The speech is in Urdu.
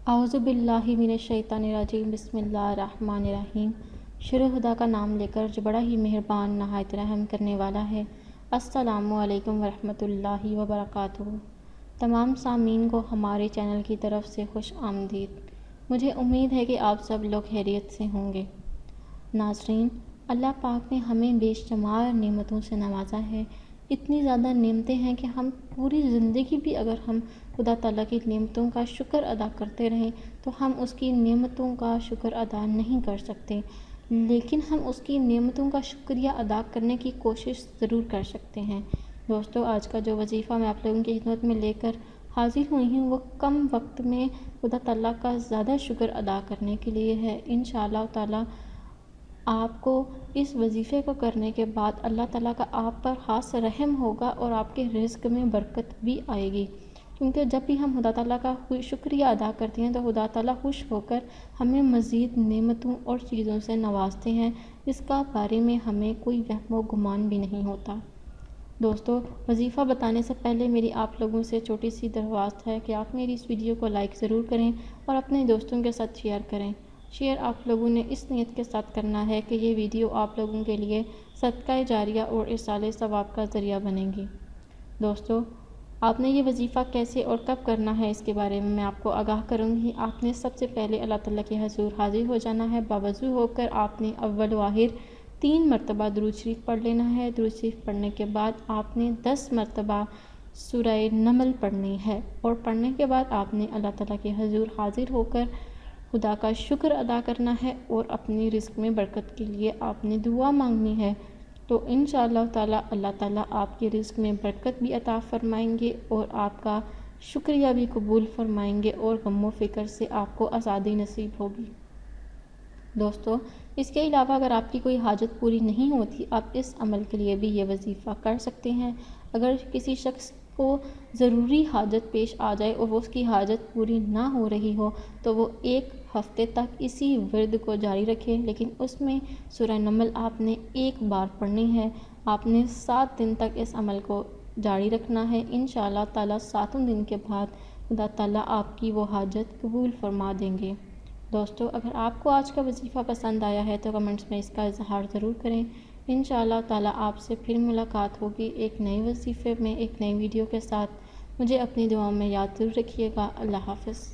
اعوذ باللہ من الشیطان الرجیم، بسم اللہ الرحمن الرحیم۔ شروع خدا کا نام لے کر جو بڑا ہی مہربان نہایت رحم کرنے والا ہے۔ السلام علیکم ورحمۃ اللہ وبرکاتہ۔ تمام سامعین کو ہمارے چینل کی طرف سے خوش آمدید۔ مجھے امید ہے کہ آپ سب لوگ خیریت سے ہوں گے۔ ناظرین، اللہ پاک نے ہمیں بے شمار نعمتوں سے نوازا ہے۔ اتنی زیادہ نعمتیں ہیں کہ ہم پوری زندگی بھی اگر ہم خدا تعالیٰ کی نعمتوں کا شکر ادا کرتے رہیں تو ہم اس کی نعمتوں کا شکر ادا نہیں کر سکتے، لیکن ہم اس کی نعمتوں کا شکریہ ادا کرنے کی کوشش ضرور کر سکتے ہیں۔ دوستو، آج کا جو وظیفہ میں آپ لوگوں کی خدمت میں لے کر حاضر ہوئی ہوں وہ کم وقت میں خدا تعالیٰ کا زیادہ شکر ادا کرنے کے لیے ہے۔ انشاءاللہ تعالیٰ آپ کو اس وظیفے کو کرنے کے بعد اللہ تعالیٰ کا آپ پر خاص رحم ہوگا اور آپ کے رزق میں برکت بھی آئے گی، کیونکہ جب بھی ہم خدا تعالیٰ کا شکریہ ادا کرتے ہیں تو خدا تعالیٰ خوش ہو کر ہمیں مزید نعمتوں اور چیزوں سے نوازتے ہیں، جس کا بارے میں ہمیں کوئی وہم و گمان بھی نہیں ہوتا۔ دوستو، وظیفہ بتانے سے پہلے میری آپ لوگوں سے چھوٹی سی درخواست ہے کہ آپ میری اس ویڈیو کو لائک ضرور کریں اور اپنے دوستوں کے ساتھ شیئر کریں۔ شیئر آپ لوگوں نے اس نیت کے ساتھ کرنا ہے کہ یہ ویڈیو آپ لوگوں کے لیے صدقہ جاریہ اور ایصال ثواب کا ذریعہ بنے گی۔ دوستو، آپ نے یہ وظیفہ کیسے اور کب کرنا ہے اس کے بارے میں آپ کو آگاہ کروں گی۔ آپ نے سب سے پہلے اللہ تعالیٰ کے حضور حاضر ہو جانا ہے۔ باوضو ہو کر آپ نے اول و آخر 3 مرتبہ درود شریف پڑھ لینا ہے۔ درود شریف پڑھنے کے بعد آپ نے 10 مرتبہ سورہ نمل پڑھنی ہے، اور پڑھنے کے بعد آپ نے اللہ تعالیٰ کے حضور حاضر ہو کر خدا کا شکر ادا کرنا ہے اور اپنی رزق میں برکت کے لیے آپ نے دعا مانگنی ہے۔ تو انشاءاللہ تعالیٰ اللہ تعالیٰ آپ کے رزق میں برکت بھی عطا فرمائیں گے اور آپ کا شکریہ بھی قبول فرمائیں گے اور غم و فکر سے آپ کو آزادی نصیب ہوگی۔ دوستو، اس کے علاوہ اگر آپ کی کوئی حاجت پوری نہیں ہوتی، آپ اس عمل کے لیے بھی یہ وظیفہ کر سکتے ہیں۔ اگر کسی شخص کو ضروری حاجت پیش آ جائے اور وہ اس کی حاجت پوری نہ ہو رہی ہو تو وہ 1 ہفتے تک اسی ورد کو جاری رکھے، لیکن اس میں سورہ نمل آپ نے 1 بار پڑھنی ہے۔ آپ نے 7 دن تک اس عمل کو جاری رکھنا ہے۔ انشاءاللہ تعالیٰ 7 دن کے بعد خدا تعالیٰ آپ کی وہ حاجت قبول فرما دیں گے۔ دوستو، اگر آپ کو آج کا وظیفہ پسند آیا ہے تو کمنٹس میں اس کا اظہار ضرور کریں۔ انشاءاللہ تعالیٰ آپ سے پھر ملاقات ہوگی ایک نئے وظیفے میں، ایک نئی ویڈیو کے ساتھ۔ مجھے اپنی دعاؤں میں یاد ضرور رکھیے گا۔ اللہ حافظ۔